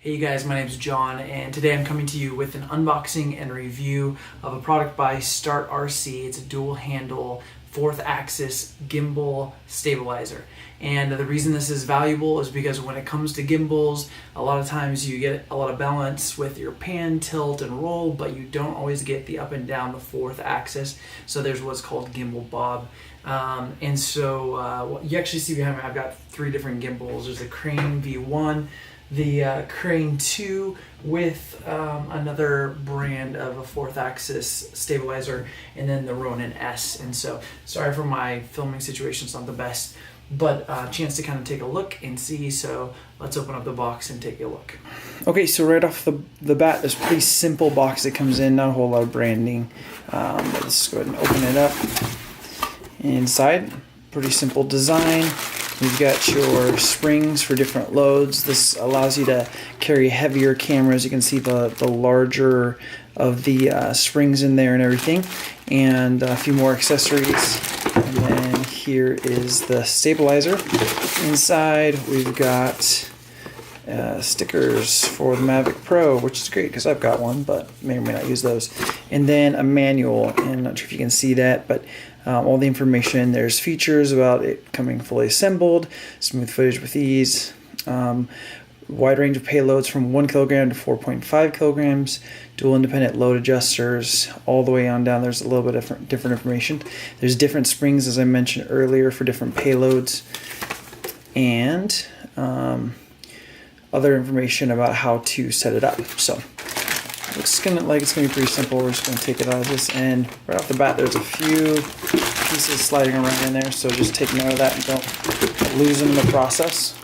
Hey you guys, my name is John, and today I'm coming to you with an unboxing and review of a product by STARTRC. It's a dual handle, 4th axis gimbal stabilizer. And the reason this is valuable is because when it comes to gimbals, a lot of times you get a lot of balance with your pan, tilt, and roll, but you don't always get the up and down the 4th axis. So there's what's called gimbal bob. What you actually see behind me, I've got 3 different gimbals. There's the Crane V1, the Crane 2 with another brand of a 4th axis stabilizer, and then the Ronin S. And so, sorry for my filming situation, it's not the best, but a chance to kind of take a look and see. So let's open up the box and take a look. Okay, so right off the bat, there's a pretty simple box that comes in, not a whole lot of branding. Let's go ahead and open it up. Inside, pretty simple design. We've got your springs for different loads. This allows you to carry heavier cameras. You can see the larger of the springs in there and everything, and a few more accessories. And then here is the stabilizer. Inside we've got stickers for the Mavic Pro, which is great because I've got one, but may or may not use those. And then a manual, and I'm not sure if you can see that, but all the information. There's features about it coming fully assembled, smooth footage with ease, wide range of payloads from 1 kilogram to 4.5 kilograms, dual independent load adjusters, all the way on down. There's a little bit of different information. There's different springs, as I mentioned earlier, for different payloads, and other information about how to set it up. So looks like it's gonna be pretty simple. We're just gonna take it out of this, and right off the bat there's a few pieces sliding around in there, so just take note of that and don't lose them in the process.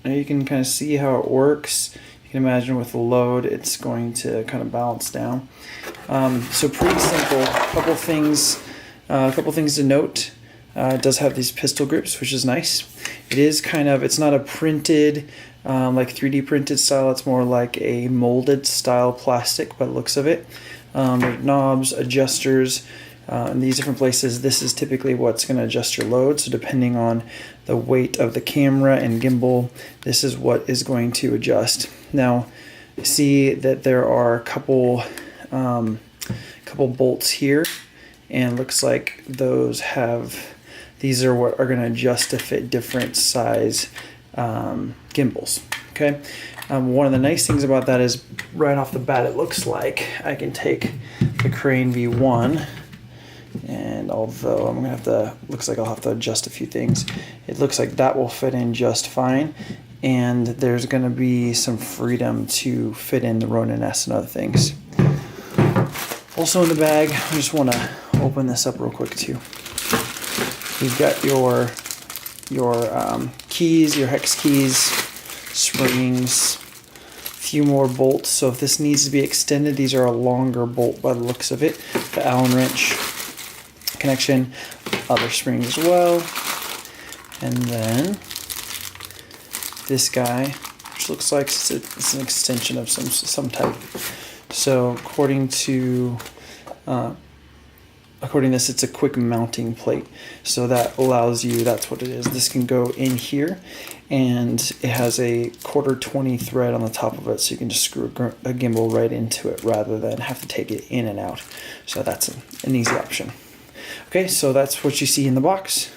Now you can kind of see how it works. You can imagine with the load it's going to kind of balance down. So pretty simple. A couple things to note. It does have these pistol grips, which is nice. It is it's not a printed, like 3D printed style. It's more like a molded style plastic by the looks of it. There's knobs, adjusters, in these different places. This is typically what's going to adjust your load. So depending on the weight of the camera and gimbal, this is what is going to adjust. Now, see that there are a couple bolts here, and looks like these are what are going to adjust to fit different size gimbals. Okay. One of the nice things about that is right off the bat, it looks like I can take the Crane V1, and although looks like I'll have to adjust a few things, it looks like that will fit in just fine, and there's going to be some freedom to fit in the Ronin S and other things. Also in the bag, I just want to open this up real quick too. You've got your keys, your hex keys, springs, a few more bolts. So if this needs to be extended, these are a longer bolt by the looks of it. The Allen wrench connection, other springs as well. And then this guy, which looks like it's an extension of some type. So according to this, it's a quick mounting plate. So that allows you, that's what it is. This can go in here, and it has a 1/4-20 thread on the top of it, so you can just screw a gimbal right into it rather than have to take it in and out. So that's an easy option. Okay, so that's what you see in the box.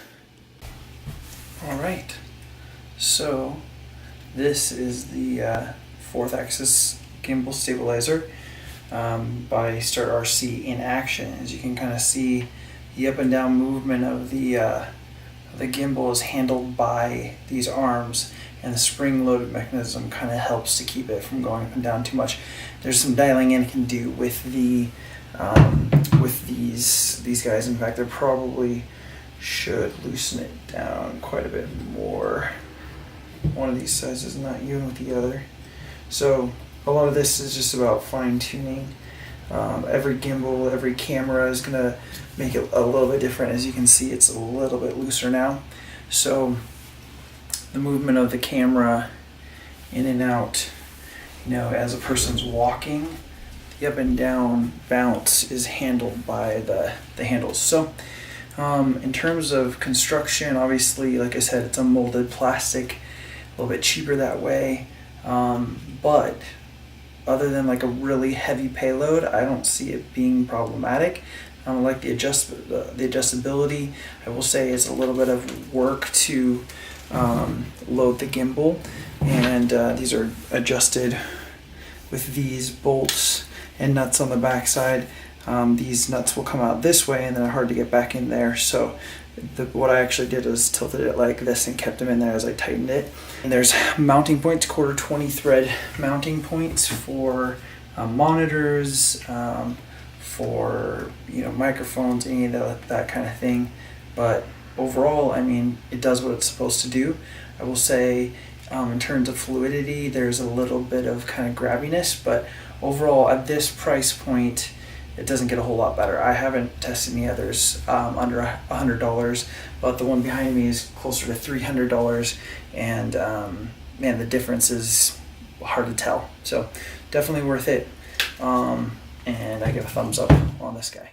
All right, so this is the 4th axis gimbal stabilizer by STARTRC in action. As you can kind of see, the up and down movement of the gimbal is handled by these arms, and the spring-loaded mechanism kind of helps to keep it from going up and down too much. There's some dialing in it can do with these guys. In fact, they probably should loosen it down quite a bit more. One of these sizes not even with the other. So a lot of this is just about fine-tuning. Every gimbal, every camera is going to make it a little bit different. As you can see, it's a little bit looser now. So the movement of the camera in and out, as a person's walking, the up and down bounce is handled by the handles. So in terms of construction, obviously, like I said, it's a molded plastic. little bit cheaper that way. But other than like a really heavy payload, I don't see it being problematic. I like the adjustability. I will say it's a little bit of work to load the gimbal, and these are adjusted with these bolts and nuts on the backside. These nuts will come out this way and then they're hard to get back in there. So what I actually did was tilted it like this and kept them in there as I tightened it. And there's mounting points, quarter 20 thread mounting points for monitors, for microphones, any of that kind of thing. But overall, I mean, it does what it's supposed to do. I will say, in terms of fluidity, there's a little bit of kind of grabbiness, but overall at this price point, it doesn't get a whole lot better. I haven't tested any others under $100, but the one behind me is closer to $300, and man, the difference is hard to tell. So definitely worth it, and I give a thumbs up on this guy.